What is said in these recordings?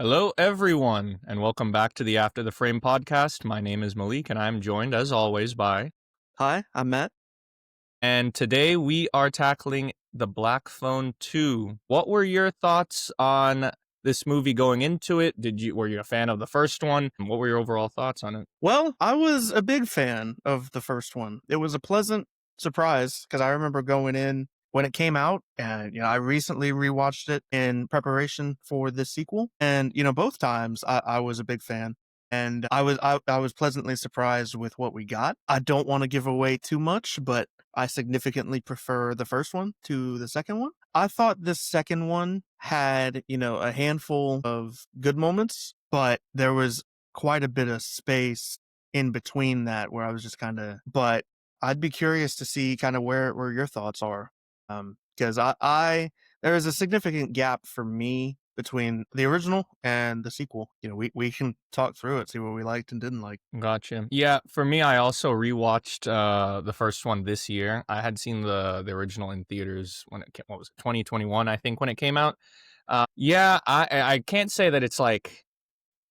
Hello, everyone, and welcome back to the After the Frame podcast. My name is Malik, and I'm joined, as always, by. Hi, I'm Matt. And today we are tackling The Black Phone 2. What were your thoughts on this movie going into it? Were you a fan of the first one? What were your overall thoughts on it? Well, I was a big fan of the first one. It was a pleasant surprise because I remember going in when it came out, and I recently rewatched it in preparation for the sequel, and both times I was a big fan, and I was pleasantly surprised with what we got. I don't want to give away too much, but I significantly prefer the first one to the second one. I thought the second one had a handful of good moments, but there was quite a bit of space in between that where I was just but I'd be curious to see kind of where your thoughts are. Because I there is a significant gap for me between the original and the sequel. We can talk through it, see what we liked and didn't like. Gotcha. Yeah, for me, I also rewatched the first one this year. I had seen the original in theaters when it came, what was it, 2021, I think, when it came out. Yeah, I can't say that it's like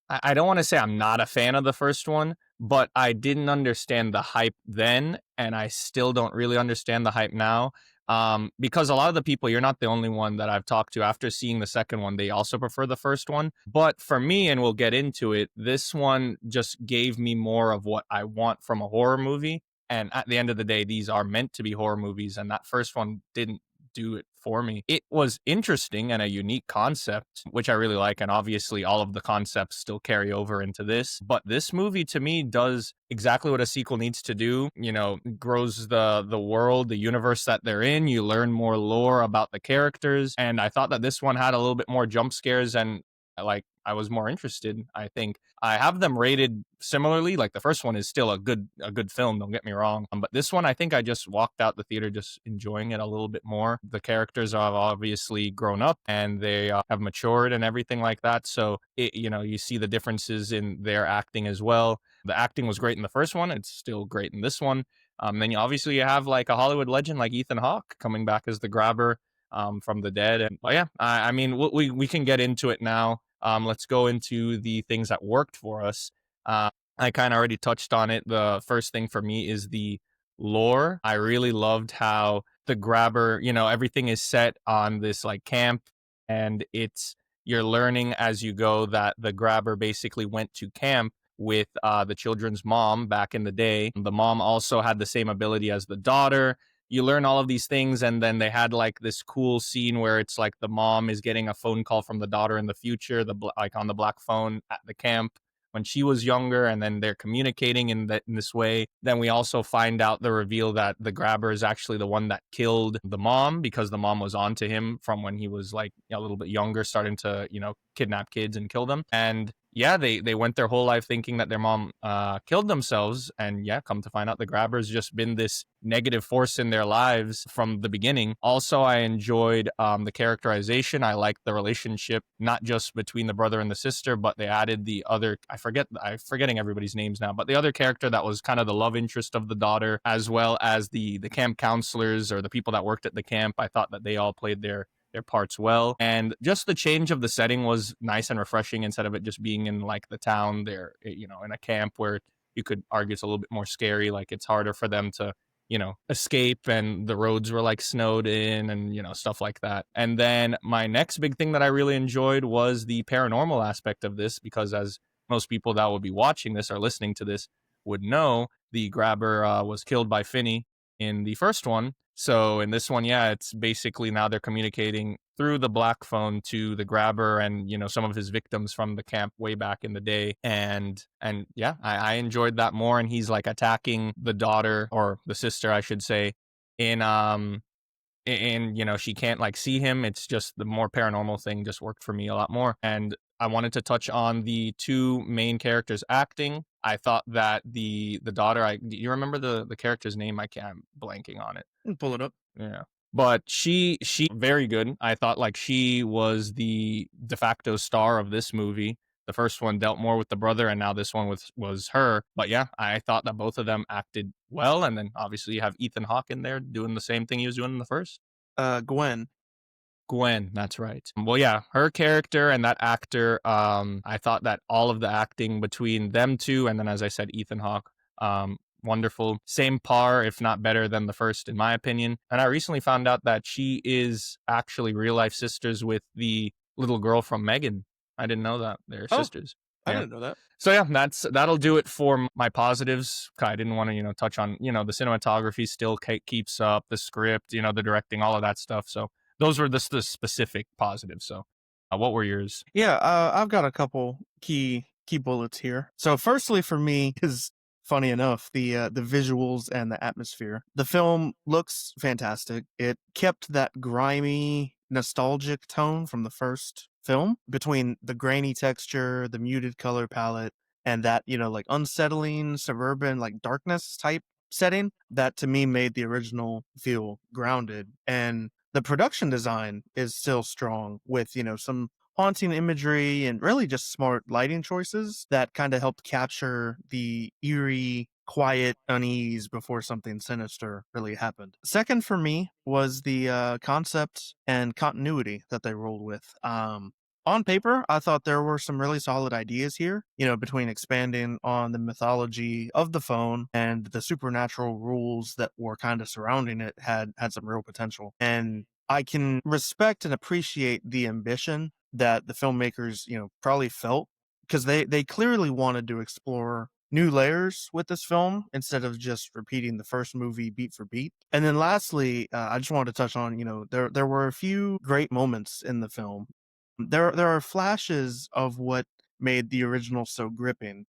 I don't want to say I'm not a fan of the first one, but I didn't understand the hype then, and I still don't really understand the hype now. Because a lot of the people, you're not the only one that I've talked to after seeing the second one, they also prefer the first one. But for me, and we'll get into it, this one just gave me more of what I want from a horror movie. And at the end of the day, these are meant to be horror movies, and that first one didn't do it for me. It was interesting and a unique concept, which I really like. And obviously, all of the concepts still carry over into this. But this movie, to me, does exactly what a sequel needs to do. Grows the world, the universe that they're in. You learn more lore about the characters. And I thought that this one had a little bit more jump scares and like I was more interested. I think I have them rated similarly. Like the first one is still a good film, don't get me wrong. But this one, I think I just walked out the theater just enjoying it a little bit more. The characters have obviously grown up and they have matured and everything like that. So you see the differences in their acting as well. The acting was great in the first one. It's still great in this one. Then you have like a Hollywood legend like Ethan Hawke coming back as the grabber from the dead. And but yeah, I mean, we can get into it now. Let's go into the things that worked for us. I kind of already touched on it. The first thing for me is the lore. I really loved how the grabber, everything is set on this like camp, and you're learning as you go that the grabber basically went to camp with the children's mom back in the day. The mom also had the same ability as the daughter. You learn all of these things, and then they had like this cool scene where it's like the mom is getting a phone call from the daughter in the future, like on the black phone at the camp when she was younger, and then they're communicating in this way. Then we also find out the reveal that the grabber is actually the one that killed the mom because the mom was onto him from when he was like a little bit younger, starting to kidnap kids and kill them. And yeah, they went their whole life thinking that their mom killed themselves, and yeah, come to find out the grabber's just been this negative force in their lives from the beginning. Also, I enjoyed the characterization. I liked the relationship, not just between the brother and the sister, but they added the other. I'm forgetting everybody's names now, but the other character that was kind of the love interest of the daughter, as well as the camp counselors or the people that worked at the camp. I thought that they all played their parts well. And just the change of the setting was nice and refreshing instead of it just being in like the town there, in a camp where you could argue it's a little bit more scary. Like it's harder for them to, escape, and the roads were like snowed in and, stuff like that. And then my next big thing that I really enjoyed was the paranormal aspect of this, because as most people that would be watching this or listening to this would know, the grabber was killed by Finney in the first one. So in this one, yeah, it's basically now they're communicating through the black phone to the grabber and some of his victims from the camp way back in the day. And yeah, I enjoyed that more. And he's like attacking the daughter, or the sister, I should say, in she can't like see him. It's just the more paranormal thing just worked for me a lot more. And I wanted to touch on the two main characters acting. I thought that the daughter, do you remember the character's name? I'm blanking on it. Pull it up. Yeah. But she very good. I thought like she was the de facto star of this movie. The first one dealt more with the brother, and now this one was her. But yeah, I thought that both of them acted well. And then obviously you have Ethan Hawke in there doing the same thing he was doing in the first. Gwen. Gwen, that's right. Well, yeah, her character and that actor, I thought that all of the acting between them two, and then as I said, Ethan Hawke, wonderful. Same par, if not better than the first, in my opinion. And I recently found out that she is actually real life sisters with the little girl from Megan. I didn't know that they're Oh, sisters. I Yeah. didn't know that. So yeah, that'll do it for my positives. I didn't want to, touch on, the cinematography still keeps up, the script, the directing, all of that stuff. So those were the specific positives. So, what were yours? Yeah, I've got a couple key bullets here. So, firstly, for me is funny enough the visuals and the atmosphere. The film looks fantastic. It kept that grimy, nostalgic tone from the first film between the grainy texture, the muted color palette, and that like unsettling suburban like darkness type setting that to me made the original feel grounded. And the production design is still strong with some haunting imagery and really just smart lighting choices that kind of helped capture the eerie, quiet unease before something sinister really happened. Second for me was the concept and continuity that they rolled with. On paper, I thought there were some really solid ideas here, between expanding on the mythology of the phone and the supernatural rules that were kind of surrounding it had some real potential. And I can respect and appreciate the ambition that the filmmakers, probably felt because they clearly wanted to explore new layers with this film instead of just repeating the first movie beat for beat. And then lastly, I just wanted to touch on, there were a few great moments in the film. There are flashes of what made the original so gripping.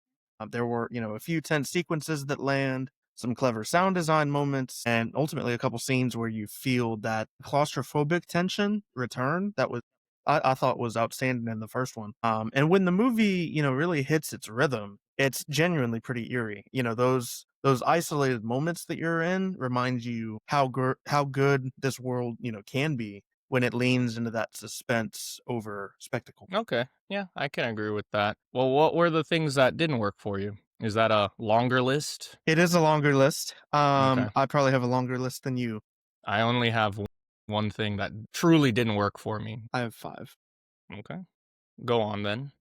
There were, a few tense sequences that land, some clever sound design moments, and ultimately a couple scenes where you feel that claustrophobic tension return that was I thought was outstanding in the first one. And when the movie, really hits its rhythm, it's genuinely pretty eerie. Those isolated moments that you're in remind you how good this world, can be when it leans into that suspense over spectacle. Okay, yeah, I can agree with that. Well, what were the things that didn't work for you? Is that a longer list? It is a longer list. Okay, I probably have a longer list than you. I only have one thing that truly didn't work for me. I have five. Okay, go on then.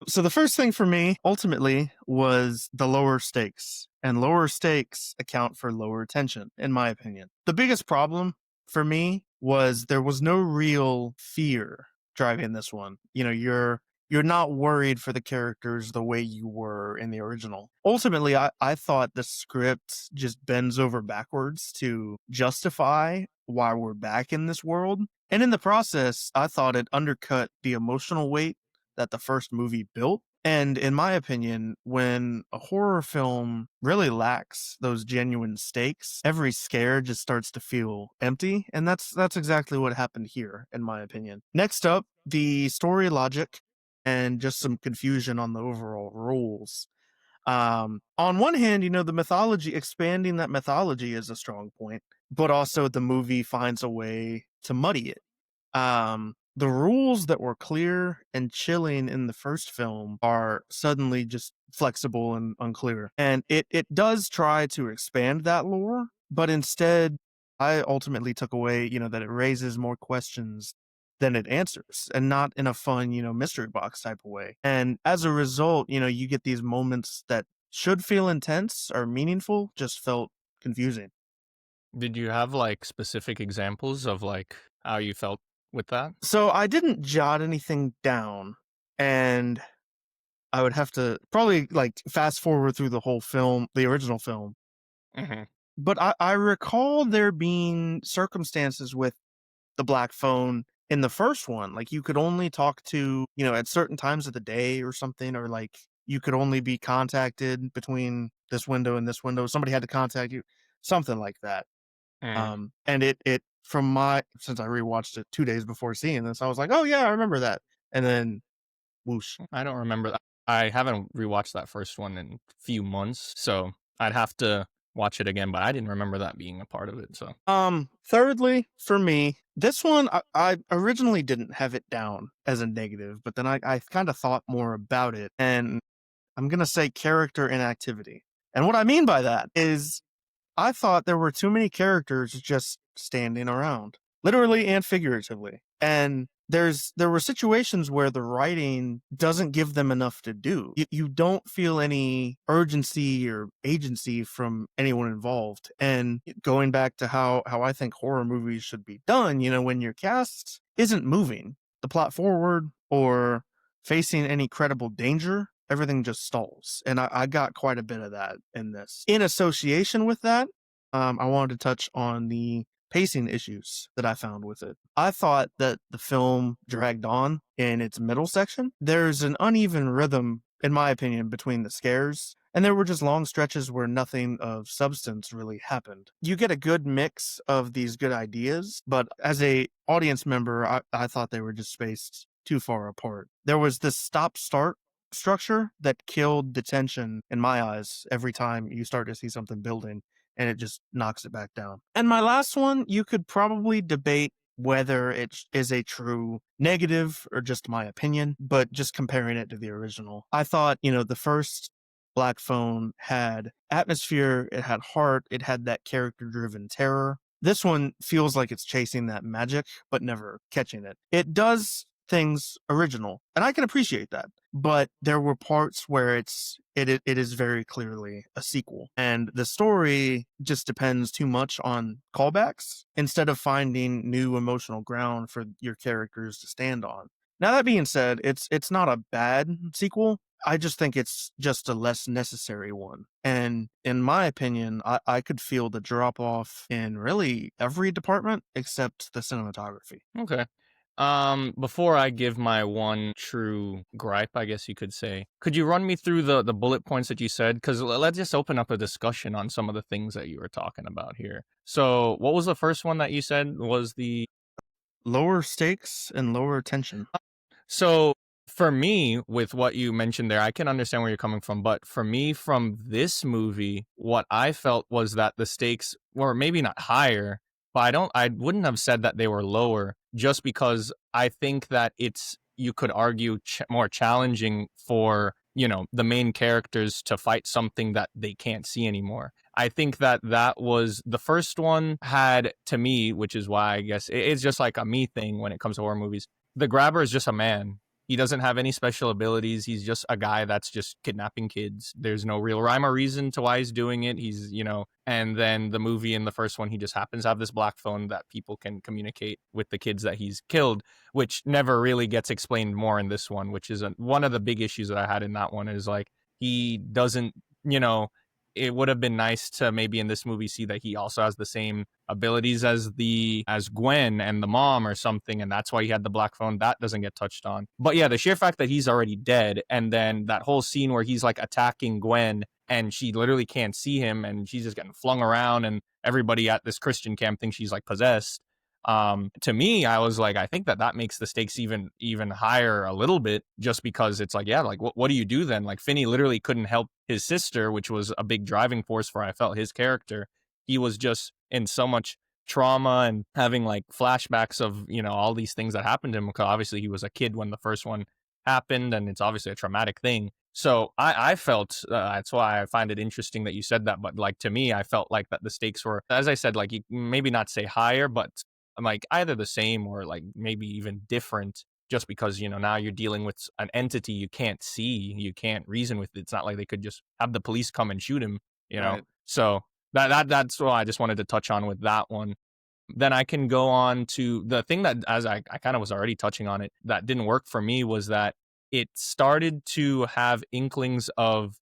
So the first thing for me ultimately was the lower stakes, and lower stakes account for lower tension, in my opinion. The biggest problem for me was there was no real fear driving this one. You're not worried for the characters the way you were in the original. Ultimately, I thought the script just bends over backwards to justify why we're back in this world. And in the process, I thought it undercut the emotional weight that the first movie built. And in my opinion, when a horror film really lacks those genuine stakes, every scare just starts to feel empty. And that's exactly what happened here, in my opinion. Next up, the story logic and just some confusion on the overall rules. On one hand, the mythology, expanding that mythology is a strong point, but also the movie finds a way to muddy it. The rules that were clear and chilling in the first film are suddenly just flexible and unclear. And it does try to expand that lore, but instead I ultimately took away, that it raises more questions than it answers, and not in a fun, mystery box type of way. And as a result, you get these moments that should feel intense or meaningful just felt confusing. Did you have like specific examples of like how you felt with that? So I didn't jot anything down, and I would have to probably like fast forward through the whole film, the original film. Hmm. But I recall there being circumstances with the black phone in the first one. Like you could only talk to, at certain times of the day or something, or like you could only be contacted between this window and this window. Somebody had to contact you, something like that. Mm. And it from my since I rewatched it 2 days before seeing this, I was like, oh yeah, I remember that. And then whoosh. I don't remember that. I haven't rewatched that first one in a few months, so I'd have to watch it again, but I didn't remember that being a part of it. So, Thirdly, for me, this one I originally didn't have it down as a negative, but then I kind of thought more about it, and I'm gonna say character inactivity. And what I mean by that is I thought there were too many characters just standing around. literally and figuratively. And there were situations where the writing doesn't give them enough to do. You don't feel any urgency or agency from anyone involved. And going back to how I think horror movies should be done, when your cast isn't moving the plot forward or facing any credible danger, everything just stalls. And I got quite a bit of that in this. In association with that, I wanted to touch on the pacing issues that I found with it. I thought that the film dragged on in its middle section. There's an uneven rhythm, in my opinion, between the scares, and there were just long stretches where nothing of substance really happened. You get a good mix of these good ideas, but as a audience member, I thought they were just spaced too far apart. There was this stop-start structure that killed the tension in my eyes every time you start to see something building, and it just knocks it back down. And my last one, you could probably debate whether it is a true negative or just my opinion, but just comparing it to the original. I thought, the first Black Phone had atmosphere, it had heart, it had that character driven terror. This one feels like it's chasing that magic, but never catching it. It does things original, and I can appreciate that. But there were parts where it is very clearly a sequel, and the story just depends too much on callbacks instead of finding new emotional ground for your characters to stand on. Now that being said, it's not a bad sequel. I just think it's just a less necessary one. And in my opinion, I could feel the drop off in really every department except the cinematography. Okay. Before I give my one true gripe, I guess you could say, could you run me through the bullet points that you said? Because let's just open up a discussion on some of the things that you were talking about here. So, what was the first one that you said was the Lower stakes and lower tension. So for me, with what you mentioned there, I can understand where you're coming from. But for me, from this movie, what I felt was that the stakes were maybe not higher, but I wouldn't have said that they were lower just because I think that you could argue more challenging for, the main characters to fight something that they can't see anymore. I think that that was the first one had to me, which is why I guess it's just like a me thing when it comes to horror movies. The grabber is just a man. He doesn't have any special abilities. He's just a guy that's just kidnapping kids. There's no real rhyme or reason to why he's doing it. And then the movie in the first one, he just happens to have this black phone that people can communicate with the kids that he's killed, which never really gets explained more in this one, which is one of the big issues that I had in that one is like, he doesn't, you know, it would have been nice to maybe in this movie see that he also has the same abilities as Gwen and the mom or something, and that's why he had the black phone. That doesn't get touched on. But yeah, the sheer fact that he's already dead, and then that whole scene where he's like attacking Gwen and she literally can't see him and she's just getting flung around and everybody at this Christian camp thinks she's like possessed. To me, I was like, I think that makes the stakes even higher a little bit, just because it's like, yeah, like what do you do then? Like Finney literally couldn't help his sister, which was a big driving force for I felt his character. He was just in so much trauma and having like flashbacks of all these things that happened to him, because obviously he was a kid when the first one happened, and it's obviously a traumatic thing. So I felt that's why I find it interesting that you said that. But like to me, I felt like that the stakes were, as I said, like you maybe not say higher, but like either the same or like maybe even different, just because now you're dealing with an entity you can't see, you can't reason with. It's not like they could just have the police come and shoot him. Right. So that's what I just wanted to touch on with that one. Then I can go on to the thing that, as I kind of was already touching on it, that didn't work for me was that it started to have inklings of,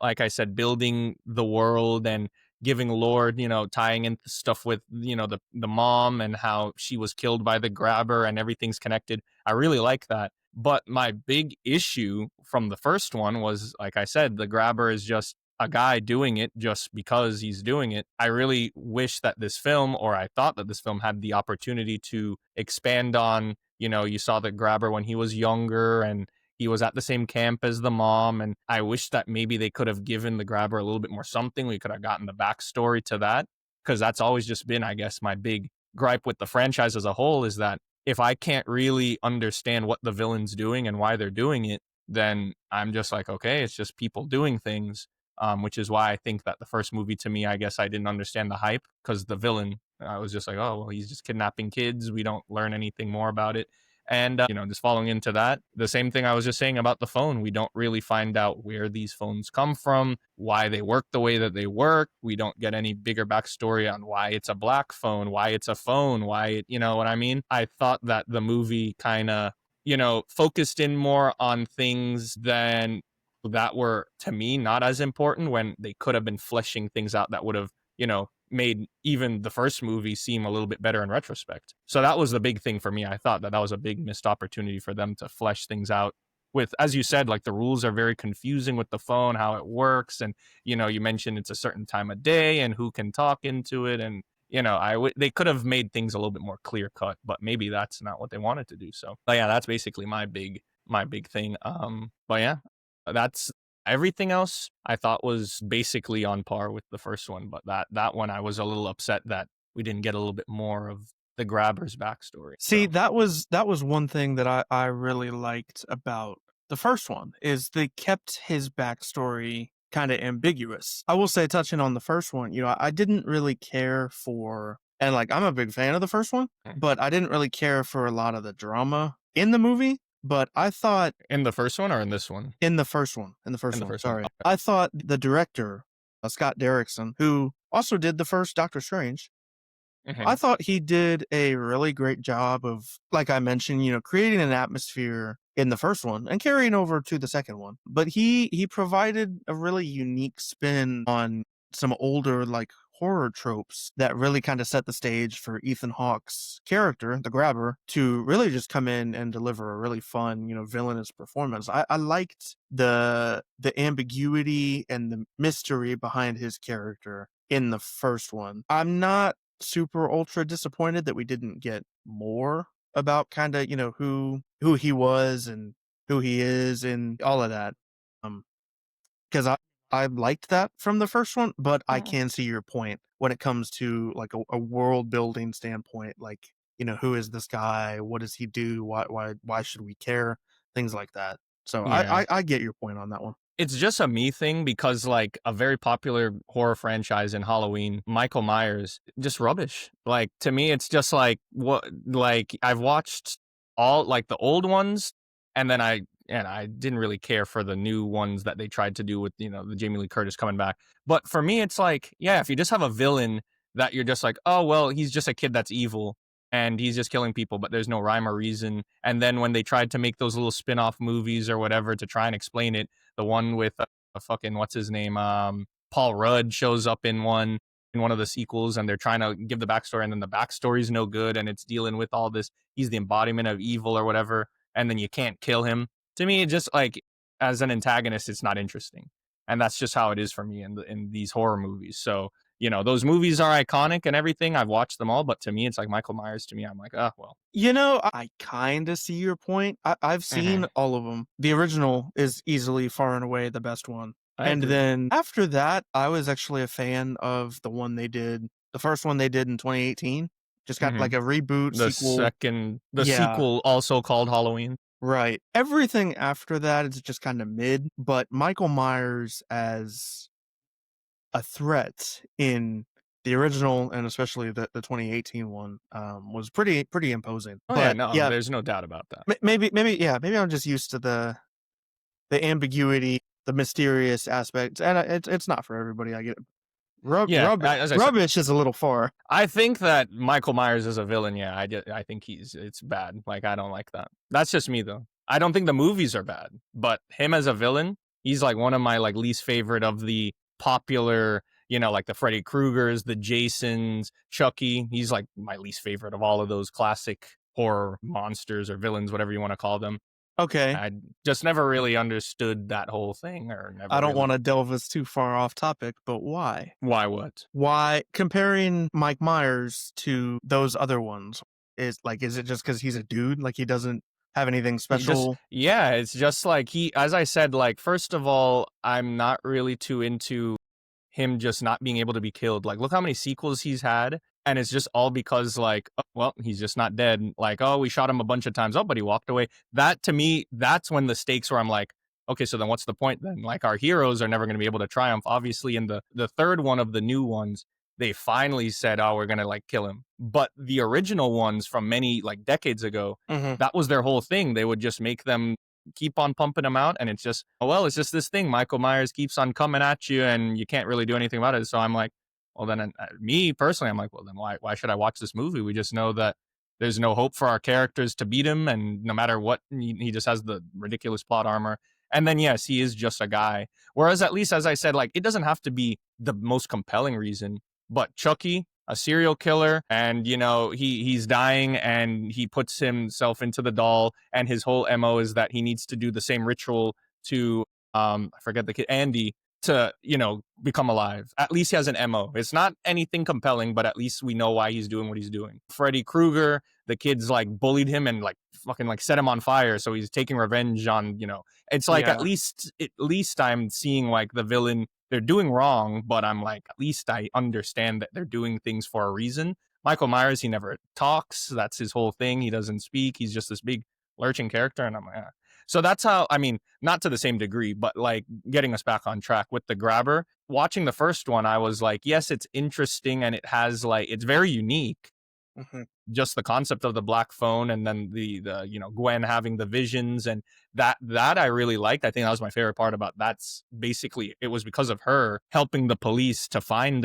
like I said, building the world and giving lore, tying in stuff with, the mom and how she was killed by the grabber and everything's connected. I really like that. But my big issue from the first one was, like I said, the grabber is just a guy doing it just because he's doing it. I really wish that this film, or I thought that this film had the opportunity to expand on, you saw the grabber when he was younger and he was at the same camp as the mom. And I wish that maybe they could have given the grabber a little bit more something. We could have gotten the backstory to that, because that's always just been, I guess, my big gripe with the franchise as a whole is that if I can't really understand what the villain's doing and why they're doing it, then I'm just like, okay, it's just people doing things, which is why I think that the first movie to me, I guess I didn't understand the hype because the villain I was just like, oh, well, he's just kidnapping kids. We don't learn anything more about it. And, just following into that, the same thing I was just saying about the phone. We don't really find out where these phones come from, why they work the way that they work. We don't get any bigger backstory on why it's a black phone, why it's a phone, why it, you know what I mean? I thought that the movie kind of, focused in more on things than that were to me not as important when they could have been fleshing things out that would have, made even the first movie seem a little bit better in retrospect. So that was the big thing for me. I thought that that was a big missed opportunity for them to flesh things out with, as you said, like the rules are very confusing with the phone, how it works. And, you mentioned it's a certain time of day and who can talk into it. And, they could have made things a little bit more clear cut, but maybe that's not what they wanted to do. So, but yeah, that's basically my big thing. But yeah, that's everything else I thought was basically on par with the first one, but that one I was a little upset that we didn't get a little bit more of the grabber's backstory. See, So that was one thing that I really liked about the first one is they kept his backstory kind of ambiguous. I will say, touching on the first one, I didn't really care for, and like I'm a big fan of the first one, mm, but I didn't really care for a lot of the drama in the movie. But I thought in the first one or in this one? in the In first the one, first one. sorry, Okay. I thought the director, Scott Derrickson, who also did the first Doctor Strange, I Hmm. thought he did a really great job of, like I mentioned, creating an atmosphere in the first one and carrying over to the second one. But he provided a really unique spin on some older like horror tropes that really kind of set the stage for Ethan Hawke's character, the Grabber, to really just come in and deliver a really fun, villainous performance. I liked the ambiguity and the mystery behind his character in the first one. I'm not super ultra disappointed that we didn't get more about kind of who he was and who he is and all of that. Because I liked that from the first one, but I can see your point when it comes to like a world building standpoint. Like, who is this guy? What does he do? Why should we care? Things like that. So Yeah. I get your point on that one. It's just a me thing because like a very popular horror franchise in Halloween, Michael Myers, just rubbish. Like to me it's just like what like I've watched all like the old ones and then I didn't really care for the new ones that they tried to do with, the Jamie Lee Curtis coming back. But for me it's like, yeah, if you just have a villain that you're just like, "Oh, well, he's just a kid that's evil and he's just killing people, but there's no rhyme or reason." And then when they tried to make those little spin-off movies or whatever to try and explain it, the one with fucking what's his name, Paul Rudd shows up in one of the sequels, and they're trying to give the backstory, and then the backstory's no good, and it's dealing with all this. He's the embodiment of evil or whatever, and then you can't kill him. To me, it just like as an antagonist, it's not interesting, and that's just how it is for me in these horror movies. So those movies are iconic and everything. I've watched them all, but to me, it's like Michael Myers. To me, I'm like, oh well. I kind of see your point. I've seen Hmm. all of them. The original is easily far and away the best one. I And agree. then after that, I was actually a fan of the first one they did in 2018. Just got Hmm. like a reboot The Yeah, sequel also called Halloween. right. Everything after that is just kind of mid, but Michael Myers as a threat in the original and especially the 2018 one was pretty imposing. Oh yeah, But no, yeah, there's no doubt about that. maybe I'm just used to the ambiguity, the mysterious aspect, and it's not for everybody. I get it. Yeah, as I said, Rubbish is a little far. I think that Michael Myers is a villain. Yeah, I think it's bad. Like I don't like that. That's just me though. I don't think the movies are bad, but him as a villain, he's like one of my like least favorite of the popular, like the Freddy Kruegers, the Jasons, Chucky. He's like my least favorite of all of those classic horror monsters or villains, whatever you want to call them. Okay, I just never really understood that whole thing, or never I don't want really to delve us too far off topic, but why? why what. Why comparing Mike Myers to those other ones is it just because he's a dude? Like he doesn't have anything He just special? yeah, it's just like as I said, like first of all, I'm not really too into him just not being able to be killed. Like look how many sequels he's had, and it's just all because like, oh, well, he's just not dead. Like, oh, we shot him a bunch of times. Oh, but he walked away. That to me, that's when the stakes where I'm like, okay, so then what's the point then? Like our heroes are never going to be able to triumph. Obviously, in the third one of the new ones, they finally said, "Oh, we're gonna like kill him." But the original ones from many like decades ago, Mhm. that was their whole thing. They would just make them keep on pumping them out, and it's just, oh well, it's just this thing. Michael Myers keeps on coming at you, and you can't really do anything about it. So I'm like, well then, me personally, I'm like, well then, why should I watch this movie? We just know that there's no hope for our characters to beat him, and no matter what, he just has the ridiculous plot armor. And then yes, he is just a guy. Whereas at least, as I said, like it doesn't have to be the most compelling reason, but Chucky, a serial killer, and he's dying, and he puts himself into the doll, and his whole mo is that he needs to do the same ritual to I forget the kid Andy to become alive. At least he has an mo. It's not anything compelling, but at least we know why he's doing what he's doing. Freddy Krueger, the kids like bullied him and like fucking like set him on fire, so he's taking revenge on. It's like Yeah. at least I'm seeing like the villain, they're doing wrong, but I'm like, at least I understand that they're doing things for a reason. Michael Myers, he never talks. That's his whole thing. He doesn't speak. He's just this big lurching character. And I'm like, ah. So that's how, I mean, not to the same degree, but like getting us back on track with the grabber. Watching the first one, I was like, yes, it's interesting and it has like, it's very unique, Mhm. just the concept of the black phone, and then the Gwen having the visions, and that I really liked. I think that was my favorite part about that's basically it was because of her helping the police to find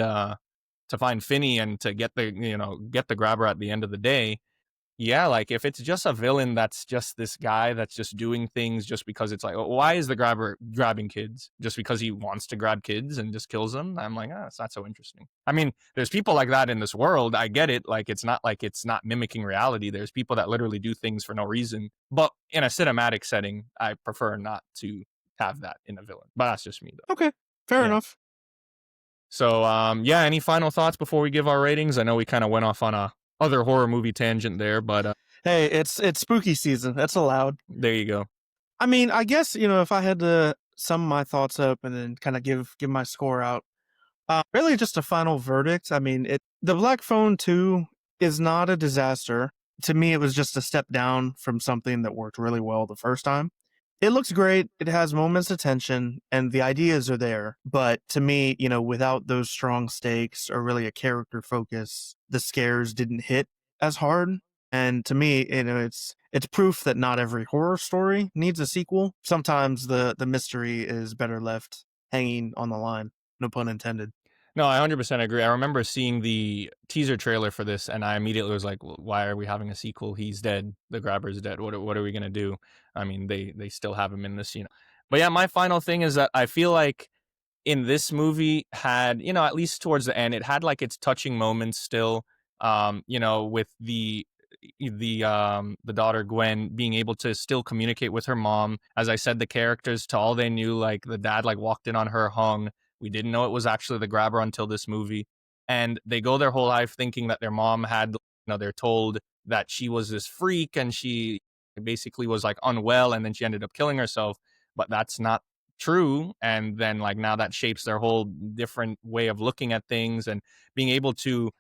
Finney and to get the grabber at the end of the day. Yeah, like if it's just a villain that's just this guy that's just doing things just because it's like, why is the grabber grabbing kids? Just because he wants to grab kids and just kills them? I'm like, it's not so interesting. I mean, there's people like that in this world. I get it. Like it's not mimicking reality. There's people that literally do things for no reason. But in a cinematic setting, I prefer not to have that in a villain. But that's just me though. Okay. Fair Yeah. enough. So yeah, any final thoughts before we give our ratings? I know we kind of went off on a other horror movie tangent there, but Hey, it's spooky season. That's allowed. there you go. I mean, I guess, if I had to sum my thoughts up and then kind of give my score out, really just a final verdict. I mean, the Black Phone 2 is not a disaster. To me, it was just a step down from something that worked really well the first time. It looks great. It has moments of tension and the ideas are there. But to me, without those strong stakes or really a character focus, the scares didn't hit as hard. And to me, it's proof that not every horror story needs a sequel. Sometimes the mystery is better left hanging on the line. No pun intended. No, I 100% agree. I remember seeing the teaser trailer for this, and I immediately was like, well, "Why are we having a sequel? He's dead. The grabber's dead. What are we gonna do?" I mean, they still have him in this. But yeah, my final thing is that I feel like in this movie had, at least towards the end, it had like its touching moments still. With the daughter Gwen being able to still communicate with her mom. As I said, the characters, to all they knew, like the dad like walked in on her hung. We didn't know it was actually the grabber until this movie. And they go their whole life thinking that their mom had, they're told that she was this freak and she basically was like unwell, and then she ended up killing herself. But that's not true. And then like now that shapes their whole different way of looking at things and being able to,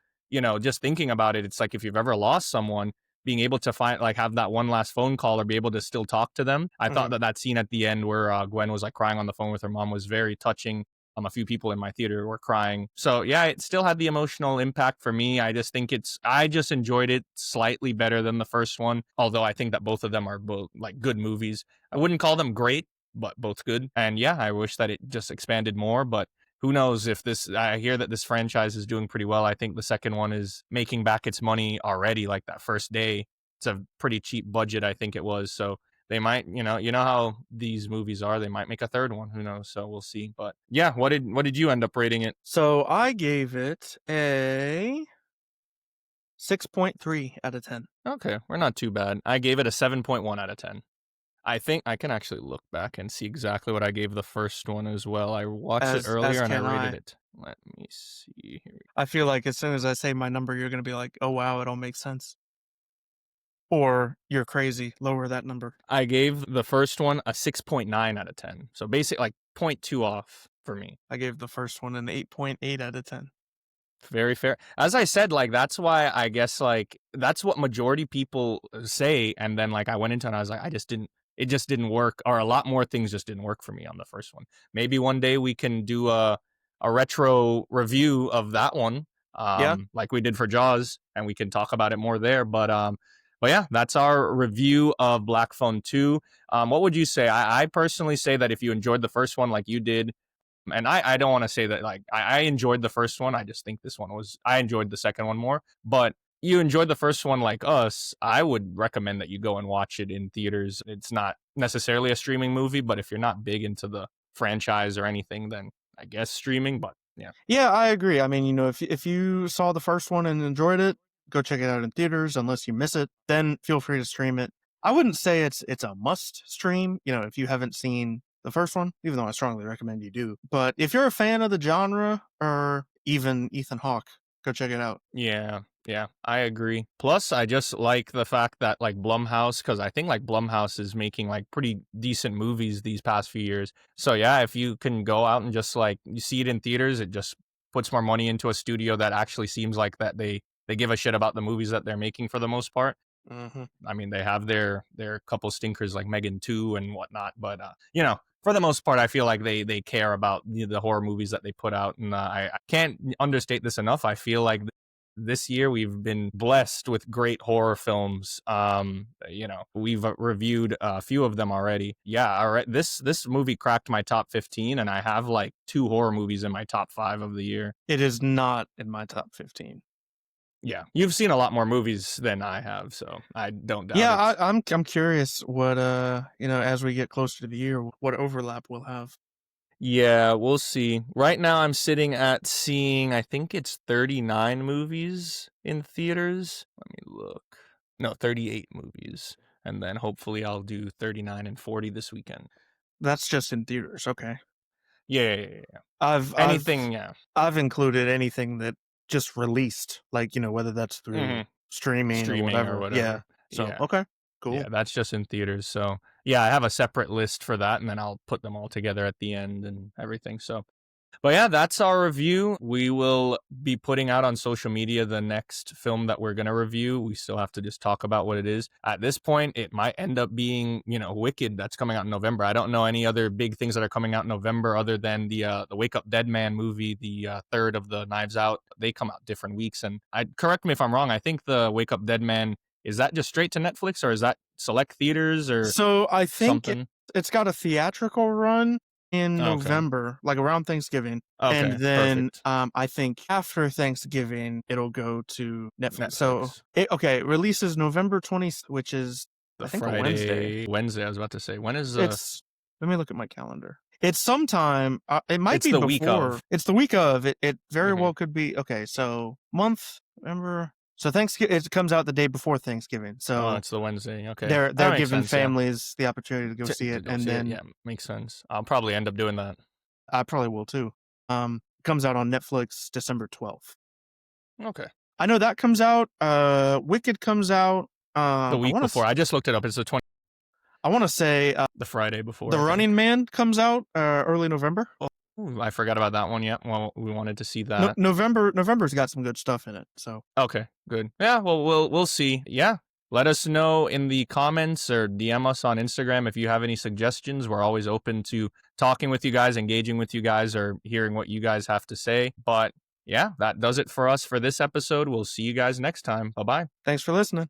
just thinking about it, it's like if you've ever lost someone, being able to find like have that one last phone call or be able to still talk to them. I thought Mhm. that scene at the end where Gwen was like crying on the phone with her mom was very touching. A few people in my theater were crying. So yeah, it still had the emotional impact for me. I just enjoyed it slightly better than the first one. Although I think that both of them are both like good movies. I wouldn't call them great, but both good. And yeah, I wish that it just expanded more, but who knows if I hear that this franchise is doing pretty well. I think the second one is making back its money already, like that first day. It's a pretty cheap budget, I think it was. So they might, how these movies are, they might make a third one. Who knows? So we'll see. But yeah, what did you end up rating it? So I gave it a 6.3 out of 10. Okay, we're not too bad. I gave it a 7.1 out of 10. I think I can actually look back and see exactly what I gave the first one as well. I watched it As earlier and I can rated I. it. Let me see here. I feel like as soon as I say my number, you're going to be like, oh, wow, it all makes sense. Or you're crazy. Lower that number. I gave the first one a 6.9 out of 10. So basically like zero point 0.2 off for me. I gave the first one an 8.8 out of 10. Very fair. As I said, like that's why I guess like that's what majority people say. And then like I went into it and I was like, it just didn't work, or a lot more things just didn't work for me on the first one. Maybe one day we can do a retro review of that one. Yeah. like we did for Jaws, and we can talk about it more there. But yeah, that's our review of Black Phone 2. What would you say? I personally say that if you enjoyed the first one like you did, and I don't want to say that like I enjoyed the first one. I just think this one was I enjoyed the second one more. But you enjoyed the first one like us, I would recommend that you go and watch it in theaters. It's not necessarily a streaming movie, but if you're not big into the franchise or anything, then I guess streaming. But yeah, Yeah, I agree. I mean, if you saw the first one and enjoyed it, go check it out in theaters. Unless you miss it, then feel free to stream it. I wouldn't say it's a must stream. If you haven't seen the first one, even though I strongly recommend you do. But if you're a fan of the genre or even Ethan Hawke, go check it out. yeah, yeah, I agree. Plus, I just like the fact that like Blumhouse, because I think like Blumhouse is making like pretty decent movies these past few years. So yeah, if you can go out and just like you see it in theaters, it just puts more money into a studio that actually seems like that they give a shit about the movies that they're making for the most part. Hmm. I mean, they have their couple stinkers like Megan 2 and whatnot, but for the most part, I feel like they care about the horror movies that they put out, and I can't understate this enough. I feel like this year we've been blessed with great horror films. We've reviewed a few of them already. Yeah, all right. This movie cracked my top 15, and I have like two horror movies in my top 5 of the year. It is not in my top 15. Yeah, you've seen a lot more movies than I have, so I don't doubt Yeah, it. I'm curious what as we get closer to the year, what overlap we'll have. Yeah, we'll see. Right now, I'm sitting at seeing, I think it's 39 movies in theaters. Let me look. No, 38 movies. And then hopefully I'll do 39 and 40 this weekend. That's just in theaters. Okay. Yeah, yeah, yeah, yeah. I've I've Anything, yeah. I've included anything that just released, like, whether that's through Hmm. streaming or Streaming or whatever. Yeah. whatever. So, Yeah. okay. Cool. Yeah, that's just in theaters. So, yeah, I have a separate list for that, and then I'll put them all together at the end and everything. So, but yeah, that's our review. We will be putting out on social media the next film that we're going to review. We still have to just talk about what it is. At this point, it might end up being, Wicked that's coming out in November. I don't know any other big things that are coming out in November other than the Wake Up Dead Man movie, the third of the Knives Out. They come out different weeks. And correct me if I'm wrong. I think the Wake Up Dead Man, is that just straight to Netflix or is that select theaters or So, I think something? it's got a theatrical run in Okay. November, like around Thanksgiving. And Okay. then Perfect. I think after Thanksgiving it'll go to Netflix. So, Netflix. it releases November 20th, which is The I think a Wednesday. Wednesday, I was about to say. When is It's Let me look at my calendar. It's sometime. It might it's be the week before. of. It's the week of. It very Mhm. well could be. Okay, so month. Remember. So Thanksgiving. It comes out the day before Thanksgiving. Oh, So it's the Wednesday. Okay. they're That makes giving sense, yeah. families the opportunity to go see To it, go and see it, then yeah, makes sense. I'll probably end up doing that. I probably will too. Comes out on Netflix December 12th. Okay. I know that comes out. Wicked comes out. The I week want before. to. I just looked it up. It's I want to say the Friday before, The I think. Running Man comes out early November. Ooh, I forgot about that one yet. Well, we wanted to see No, that. November's got some good stuff in it. So Okay, good. Yeah, well, we'll see. Yeah. Let us know in the comments or DM us on Instagram if you have any suggestions. We're always open to talking with you guys, engaging with you guys, or hearing what you guys have to say. But yeah, that does it for us for this episode. We'll see you guys next time. Bye bye. thanks for listening.